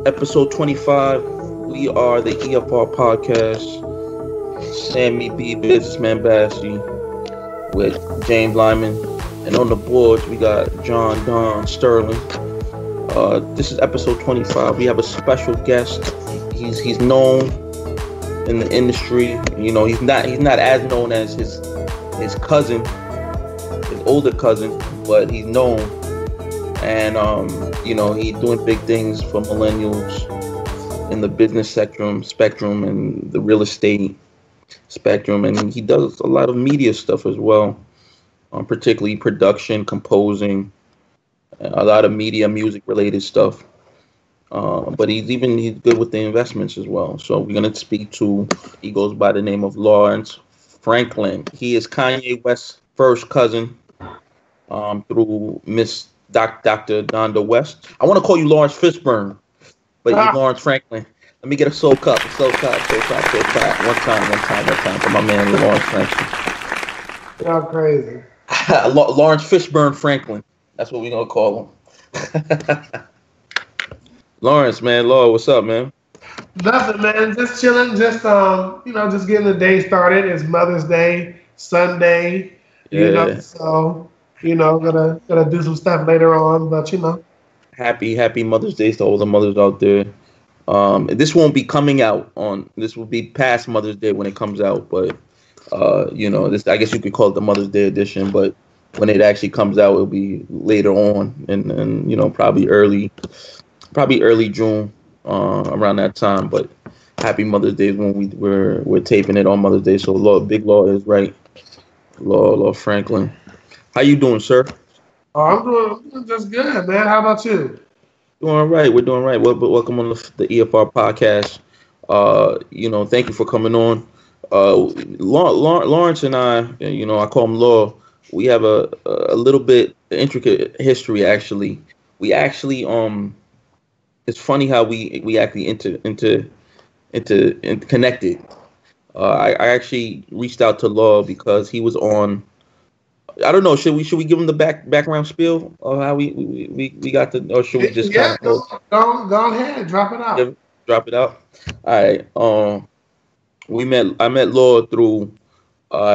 Episode 25. We are the EFR podcast. Sammy BE, businessman Bassey, with James Lymon, and on the boards we got John Don Sterling. This is episode 25. We have a special guest. He's known in the industry. You know, he's not as known as his cousin, his older cousin, but he's known. And you know, he's doing big things for millennials in the business spectrum and the real estate spectrum, and he does a lot of media stuff as well, particularly production, composing, a lot of media, music related stuff. But he's good with the investments as well. So we're gonna speak to. He goes by the name of Lawrence Franklin. He is Kanye West's first cousin through Miss Dr. Donda West. I want to call you Lawrence Fishburne, but you're Lawrence Franklin. Let me get a soul clap. One time for my man Lawrence Franklin. Y'all crazy. Lawrence Fishburne Franklin. That's what we're gonna call him. Lawrence, man, Law, what's up, man? Nothing, man. Just chilling. Just just getting the day started. It's Mother's Day, Sunday. Yeah. So gonna do some stuff later on. But Happy Mother's Day to all the mothers out there. This won't be coming out on. This will be past Mother's Day when it comes out. But this, I guess you could call it the Mother's Day edition. But when it actually comes out, it'll be later on, and probably early June, around that time. But happy Mother's Day when we're taping it on Mother's Day. So Big Law is right. Law Franklin. How you doing, sir? Oh, I'm doing just good, man. How about you? Doing all right. We're doing right. Welcome on the EFR podcast. Thank you for coming on. Lawrence and I call him Law. We have a little bit intricate history, actually. We actually, it's funny how we actually connected. I actually reached out to Law because he was on. I don't know. Should we give him the background spiel of how we got to, or should we just go ahead, drop it out. Drop it out. All right. I met Law through.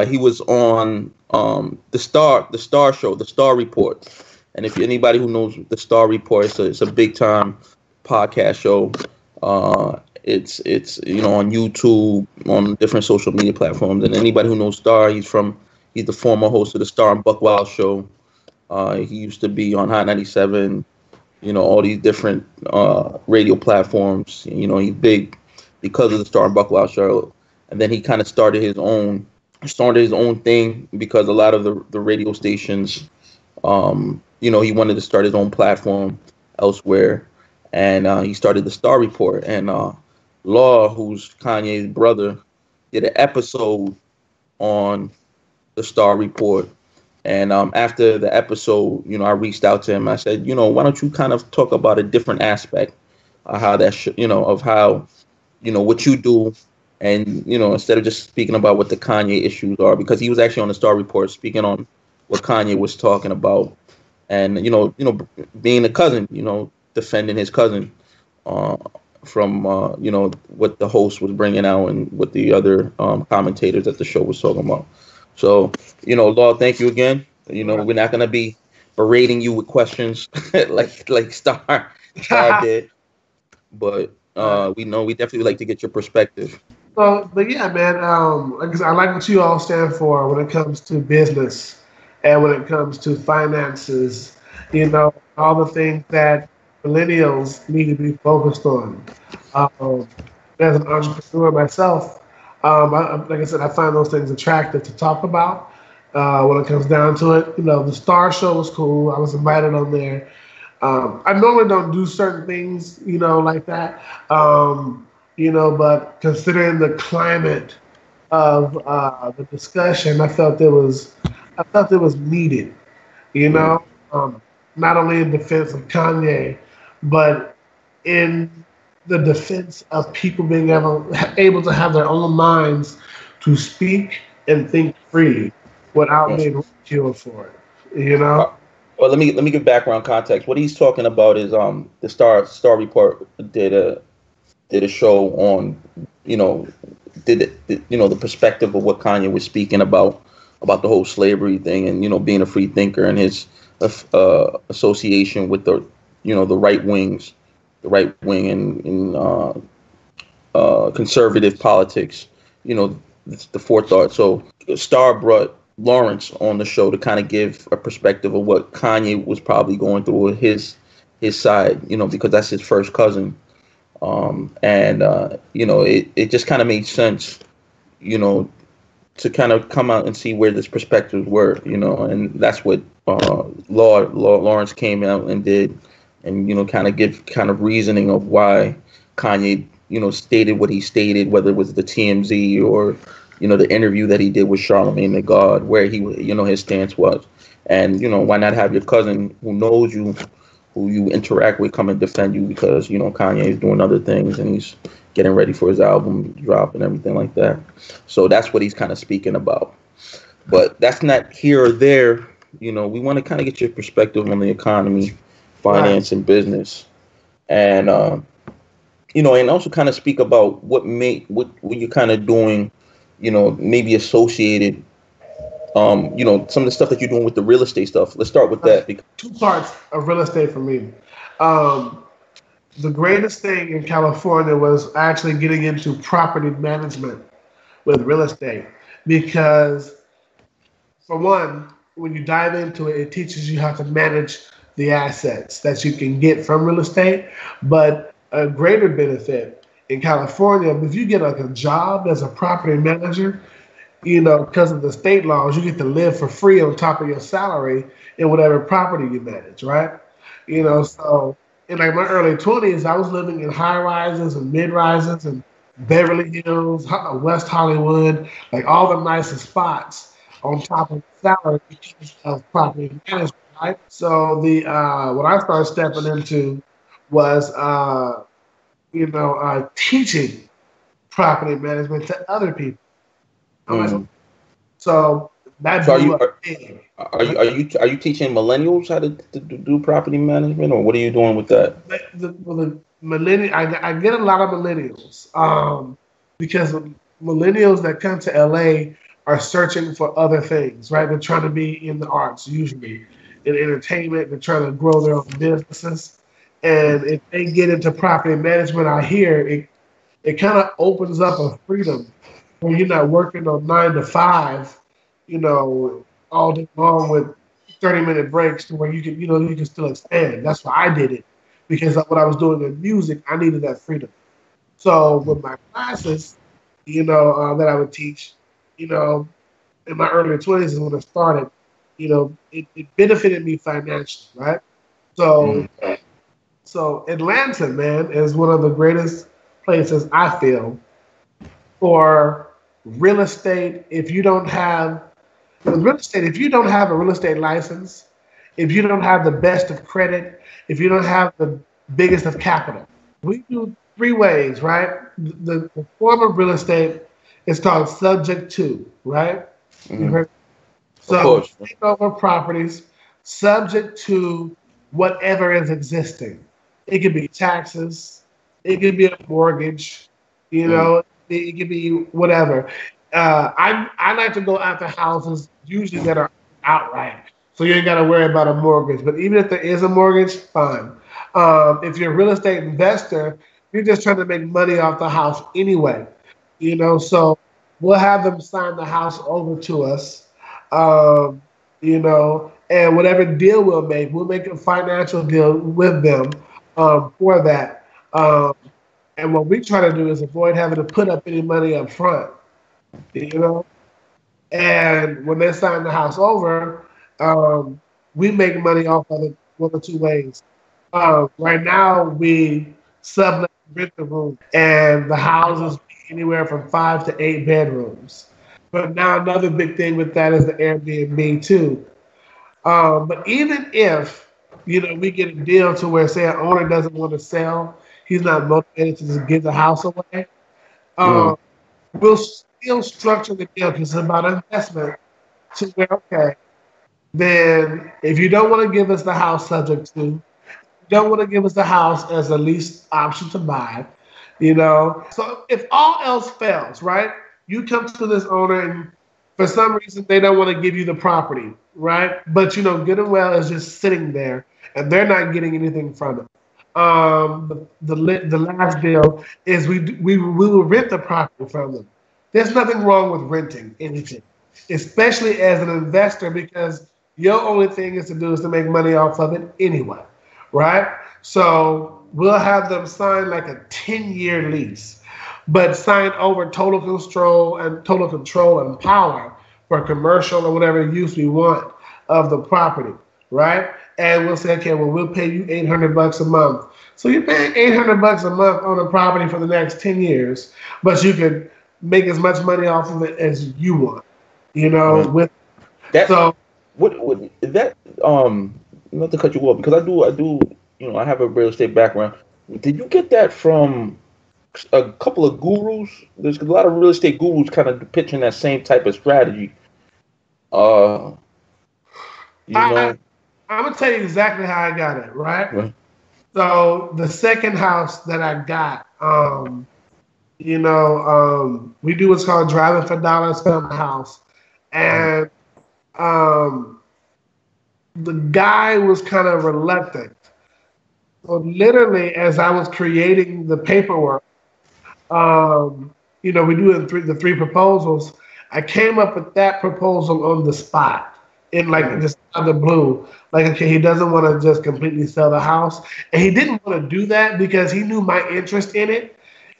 He was on the Star Show, the Star Report, and if anybody who knows the Star Report, it's a big time podcast show. It's on YouTube, on different social media platforms, and anybody who knows Star, he's the former host of the Star and Buckwild Show. He used to be on Hot 97, all these different radio platforms. He's big because of the Star and Buckwild Show. And then he kind of started his own thing because a lot of the radio stations, he wanted to start his own platform elsewhere. And he started the Star Report. And Law, who's Kanye's brother, did an episode on the Star Report, and after the episode, I reached out to him. I said, why don't you kind of talk about a different aspect of how that, of how, what you do, and instead of just speaking about what the Kanye issues are, because he was actually on the Star Report speaking on what Kanye was talking about, and being a cousin, defending his cousin from what the host was bringing out and what the other commentators at the show was talking about. So, Law, thank you again. We're not going to be berating you with questions like Star did. But we definitely would like to get your perspective. But yeah, man, I like what you all stand for when it comes to business and when it comes to finances, all the things that millennials need to be focused on. As an entrepreneur myself, like I said, I find those things attractive to talk about when it comes down to it. The Star Show was cool. I was invited on there. I normally don't do certain things, like that. But considering the climate of the discussion, I felt it was needed. Not only in defense of Kanye, but in the defense of people being able to have their own minds to speak and think free without being ridiculed for it. Well, let me give background context. What he's talking about is the Star Report did a show on, you know, the perspective of what Kanye was speaking about the whole slavery thing, and being a free thinker, and his association with the right wings, the right wing, and conservative politics, the forethought. So Star brought Lawrence on the show to kind of give a perspective of what Kanye was probably going through with his side, because that's his first cousin. And it just kind of made sense, to kind of come out and see where this perspectives were, and that's what Lawrence came out and did, and kind of give kind of reasoning of why Kanye stated what he stated, whether it was the TMZ or the interview that he did with Charlamagne the God, where he his stance was, and why not have your cousin who knows you, who you interact with, come and defend you, because Kanye is doing other things and he's getting ready for his album drop and everything like that. So that's what he's kind of speaking about. But that's not here or there. We want to kind of get your perspective on the economy, finance, and business, and and also kind of speak about what you're kind of doing, maybe associated, some of the stuff that you're doing with the real estate stuff. Let's start with that. Two parts of real estate for me. The greatest thing in California was actually getting into property management with real estate, because for one, when you dive into it, it teaches you how to manage the assets that you can get from real estate. But a greater benefit in California, if you get like a job as a property manager, because of the state laws, you get to live for free on top of your salary in whatever property you manage, right? So in like my early 20s, I was living in high rises and mid rises and Beverly Hills, West Hollywood, like all the nicest spots on top of the salary because of property management, right? So what I started stepping into was teaching property management to other people. So that blew up big. Are you teaching millennials how to do property management, or what are you doing with that? The millennial, I get a lot of millennials, because millennials that come to LA are searching for other things, right? They're trying to be in the arts, usually in entertainment. They're trying to grow their own businesses, and if they get into property management, I hear it kind of opens up a freedom when you're not working on 9 to 5, all day long with 30-minute breaks, to where you can still expand. That's why I did it, because of what I was doing in music, I needed that freedom. So with my classes, that I would teach, in my early 20s is when it started. It benefited me financially, right? So Atlanta, man, is one of the greatest places, I feel, for real estate. If you don't have a real estate license, if you don't have the best of credit, if you don't have the biggest of capital, we do 3 ways, right? The form of real estate is called subject to, right? Mm-hmm. So take over properties subject to whatever is existing. It could be taxes, it could be a mortgage, it could be whatever. I like to go after houses usually that are outright, so you ain't got to worry about a mortgage. But even if there is a mortgage, fine. If you're a real estate investor, you're just trying to make money off the house anyway. So we'll have them sign the house over to us, and whatever deal we'll make a financial deal with them for that. And what we try to do is avoid having to put up any money up front, And when they sign the house over, we make money off of it one of 2 ways. Right now, we sublet rent the room, and the houses be anywhere from 5 to 8 bedrooms. But now another big thing with that is the Airbnb too. But even if we get a deal to where, say, an owner doesn't want to sell, he's not motivated to just give the house away, we'll still structure the deal, because it's about investment, to where, okay, then if you don't want to give us the house subject to, you don't want to give us the house as the least option to buy, you know. So if all else fails, right, you come to this owner and for some reason they don't want to give you the property, right? But you know, good and well is just sitting there and they're not getting anything from it. The last deal is we will rent the property from them. There's nothing wrong with renting anything, especially as an investor, because your only thing is to do is to make money off of it anyway, right? So we'll have them sign like a 10-year lease, but sign over total control and power for commercial or whatever use we want of the property, right? And we'll say, okay, well, we'll pay you $800 a month. So you're paying $800 a month on a property for the next 10 years, but you can make as much money off of it as you want, you know, with that. So what is that? Not to cut you off, because I do, you know, I have a real estate background. Did you get that from a couple of gurus? There's a lot of real estate gurus kind of pitching that same type of strategy. You know, I'm gonna tell you exactly how I got it, right? So the second house that I got, we do what's called driving for dollars for the house, and the guy was kind of reluctant. So literally, as I was creating the paperwork, we do the three proposals. I came up with that proposal on the spot, in like just out of the blue. Like, okay, he doesn't want to just completely sell the house, and he didn't want to do that because he knew my interest in it.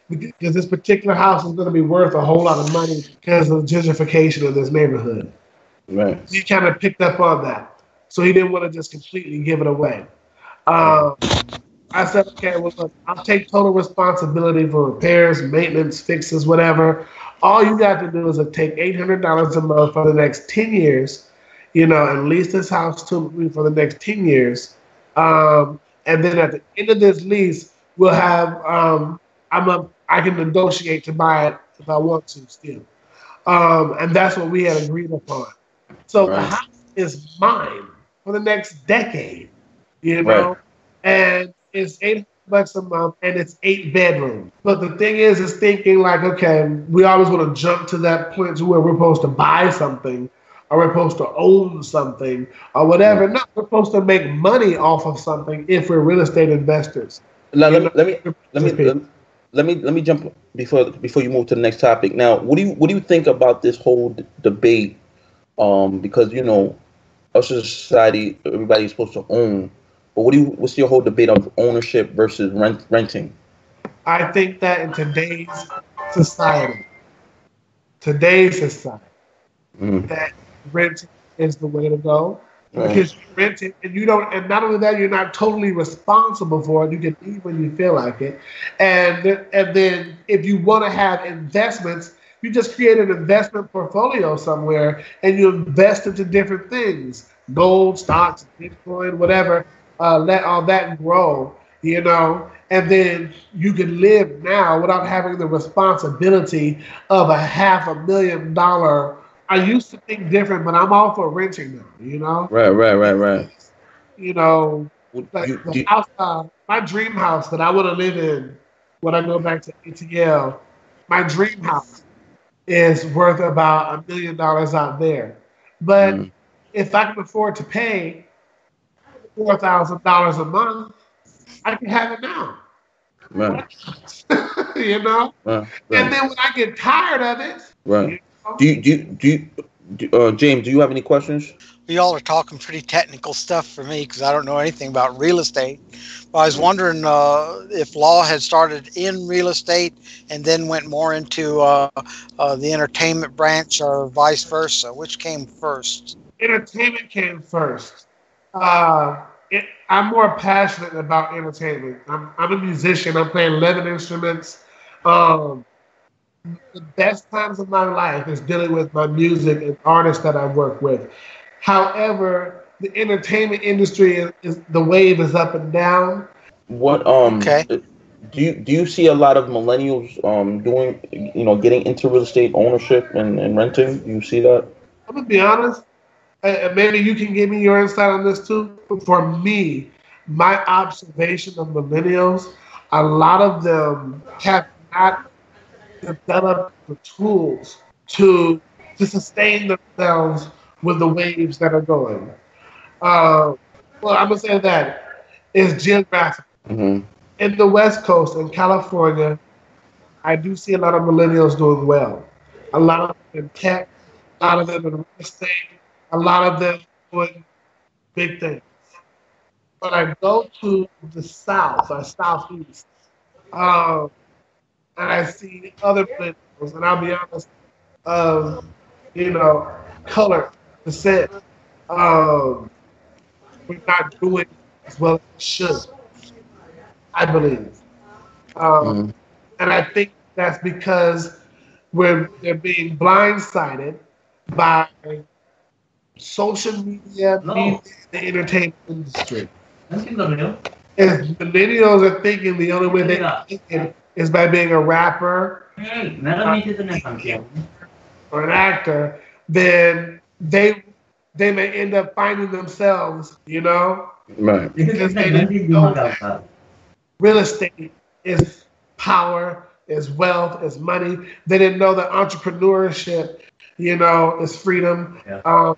Because this particular house is going to be worth a whole lot of money because of the gentrification of this neighborhood. Right. He kind of picked up on that, so he didn't want to just completely give it away. I said, okay, well, look, I'll take total responsibility for repairs, maintenance, fixes, whatever. All you got to do is take $800 a month for the next 10 years, and lease this house to me for the next 10 years. And then at the end of this lease, we'll have, I can negotiate to buy it if I want to still. And that's what we had agreed upon. So the house is mine for the next decade, and it's $800 a month, and it's 8 bedrooms. But the thing is thinking like, okay, we always want to jump to that point to where we're supposed to buy something, or we're supposed to own something, or whatever. No, we're supposed to make money off of something if we're real estate investors. Now, let me jump before you move to the next topic. Now, what do you think about this whole debate? Because us as a society, everybody's supposed to own. But what's your whole debate of ownership versus renting? I think that in today's society, that renting is the way to go. Because you rent it and and not only that, you're not totally responsible for it. You can leave when you feel like it. And then if you want to have investments, you just create an investment portfolio somewhere and you invest into different things, gold, stocks, Bitcoin, whatever. Let all that grow, and then you can live now without having the responsibility of a $500,000. I used to think different, but I'm all for renting now, Right. The house, my dream house that I want to live in when I go back to ATL, my dream house is worth about $1 million out there. But if I can afford to pay $4,000 a month, I can have it now. Right. And then when I get tired of it, right. James, do you have any questions? Y'all are talking pretty technical stuff for me because I don't know anything about real estate. But I was wondering if law had started in real estate and then went more into the entertainment branch, or vice versa. Which came first? Entertainment came first. I'm more passionate about entertainment. I'm a musician. I'm playing 11 instruments. The best times of my life is dealing with my music and artists that I work with. However, the entertainment industry is the wave is up and down. What do you see a lot of millennials getting into real estate ownership and renting? Do you see that? I'm gonna be honest. maybe you can give me your insight on this too. For me, my observation of millennials, a lot of them have not developed the tools to sustain themselves with the waves that are going. Well, I'm gonna say that it's geographic. Mm-hmm. In the West Coast, in California, I do see a lot of millennials doing well. A lot of them in tech, a lot of them in real estate, a lot of them doing big things. But I go to the South or Southeast, um, and I see other millennials, and I'll be honest, you know, color, percent, we're not doing as well as we should, I believe. Mm-hmm. And I think that's because they're being blindsided by social media, media, the entertainment industry. If millennials are thinking the only way they can think it is by being a rapper or an actor, then they may end up finding themselves, Right. because they didn't know that real estate is power, is wealth, is money. They didn't know that entrepreneurship, is freedom. Yeah.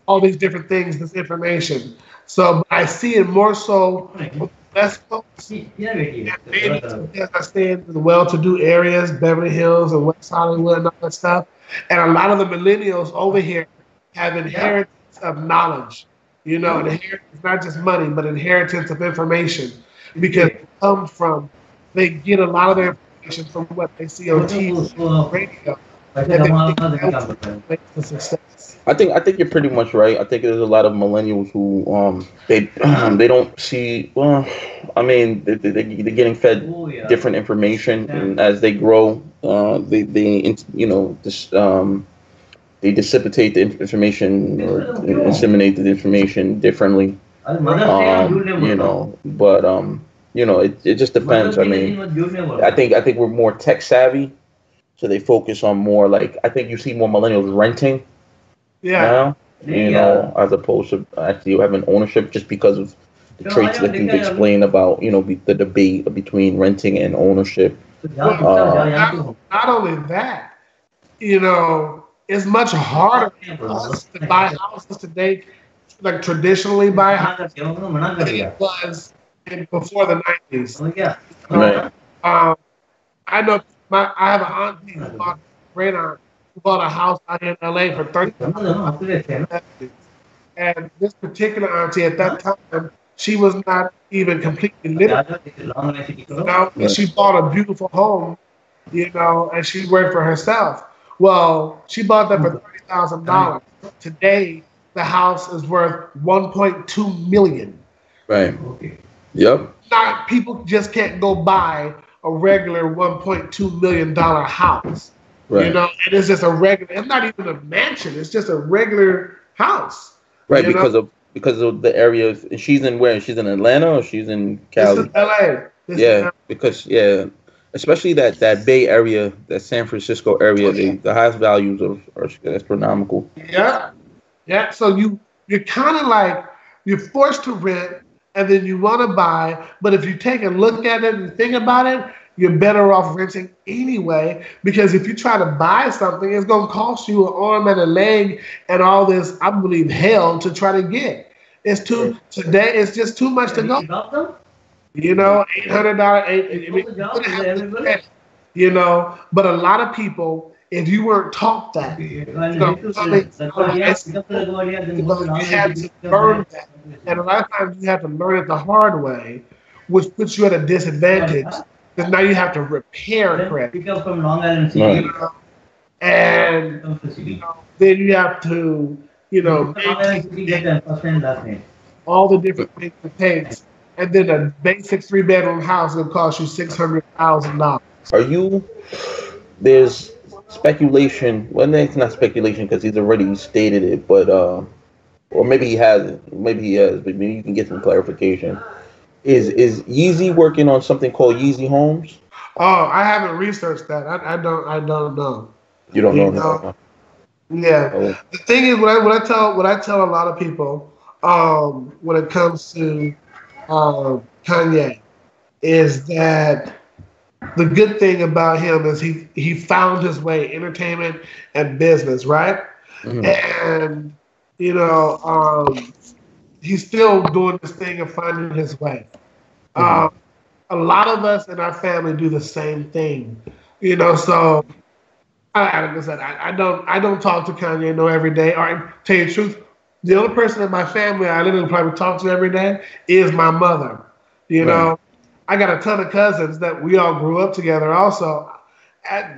All these different things, this information. So I see it more so with the West Coast. And maybe because I stay in the well-to-do areas, Beverly Hills and West Hollywood and all that stuff. And a lot of the millennials over here have inheritance of knowledge. Inheritance, not just money, but inheritance of information. Because it comes from, they get a lot of their information from what they see on TV, radio. And then they make the success. I think you're pretty much right. I think there's a lot of millennials who they don't see. Well, I mean, they're getting fed different information, and as they grow, they dissipate the information or disseminate the information differently. It just depends. I mean, I think we're more tech savvy, so they focus on more like I think you see more millennials renting. Yeah. Now, as opposed to actually having ownership, just because of the traits that you've explained about, the debate between renting and ownership. Not only that, it's much harder for us to buy houses today, like traditionally buy houses, than it was before the 90s. Right. I know I have an auntie who bought bought a house out in LA for $30,000. And this particular auntie at that time, she was not even completely literate. She bought a beautiful home, and she worked for herself. Well, she bought that for $30,000. Today, the house is worth $1.2 million. Right. Yep. Now, people just can't go buy a regular $1.2 million house. Right. And it's just a regular. It's not even a mansion. It's just a regular house. Right, because of the area. She's in where? She's in Atlanta or she's in Cali? This is LA. Yeah, because especially that Bay Area, that San Francisco area, the highest values are astronomical. Yeah, yeah. So you're kind of like you're forced to rent, and then you want to buy. But if you take a look at it and think about it, you're better off renting anyway, because if you try to buy something, it's going to cost you an arm and a leg and all this, I believe, hell to try to get. Today, it's just too much to go. $800, but a lot of people, if you weren't taught that, you had to learn that. And a lot of times you have to learn it the hard way, which puts you at a disadvantage. Because now you have to repair credit. And then you have to, all the different things it takes. And then a basic 3-bedroom house will cost you $600,000. There's speculation. Well, it's not speculation because he's already stated it, but or maybe he hasn't. Maybe he has, but maybe you can get some clarification. Is Yeezy working on something called Yeezy Homes? Oh, I haven't researched that. I don't know. You don't know that? Yeah. So, The thing is, what I tell a lot of people, when it comes to Kanye, is that the good thing about him is he found his way, entertainment and business, right? mhm, And you know, he's still doing this thing of finding his way. mhm, Um, a lot of us in our family do the same thing, you know. So like I said, I don't talk to Kanye no every day. Or tell you the truth, the only person in my family I literally probably talk to every day is my mother. You right, know, I got a ton of cousins that we all grew up together. Also,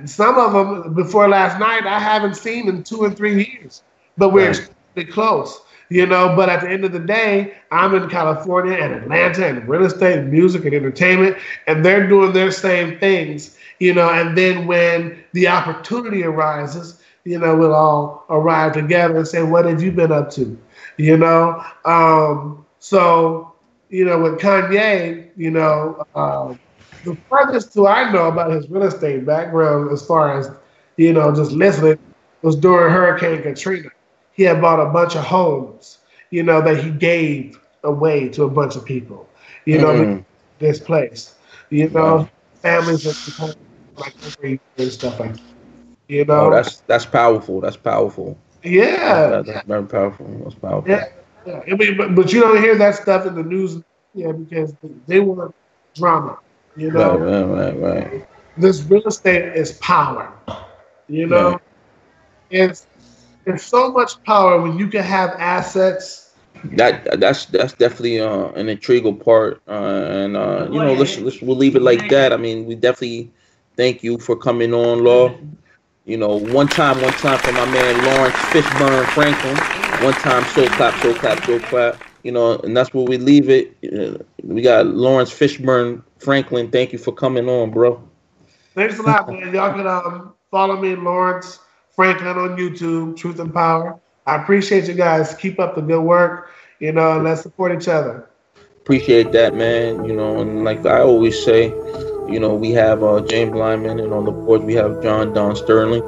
some of them before last night I haven't seen in 2 and 3 years, but we're right. extremely close. You know, but at the end of the day, I'm in California and Atlanta and real estate, music, and entertainment, and they're doing their same things. You know, and then when the opportunity arises, you know, we'll all arrive together and say, "What have you been up to?" You know, so you know, with Kanye, you know, the furthest to I know about his real estate background, as far as you know, just listening, was during Hurricane Katrina. He had bought a bunch of homes, you know, that he gave away to a bunch of people, you know, Mm, displaced, you wow. know, families that become like over a year and stuff like that, you Oh, know. that's powerful. That's powerful. Yeah, That's very powerful. That's yeah, powerful. yeah. I mean, but you don't hear that stuff in the news, yeah, because they want drama, you Right, know. right, right, right. This real estate is power, you Right. know. It's it's so much power when you can have assets. That's definitely an integral part, and we'll leave it like that. I mean, we definitely thank you for coming on, Law. One time for my man Lawrence Fishburne Franklin. One time, so clap, so clap, so clap. And that's where we leave it. We got Lawrence Fishburne Franklin. Thank you for coming on, bro. Thanks a lot, man. Y'all can follow me, Lawrence Franklin, on YouTube, Truth and Power. I appreciate you guys. Keep up the good work, you know, and let's support each other. Appreciate that, man. And like I always say, we have James Lyman, and on the board we have John Don Sterling.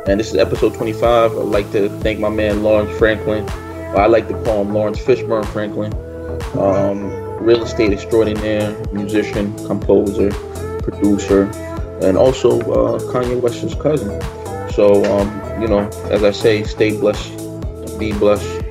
And this is episode 25. I'd like to thank my man Lawrence Franklin. I like to call him Lawrence Fishburne Franklin. Real estate extraordinaire, musician, composer, producer, and also Kanye West's cousin. So, as I say, stay blessed, be blessed,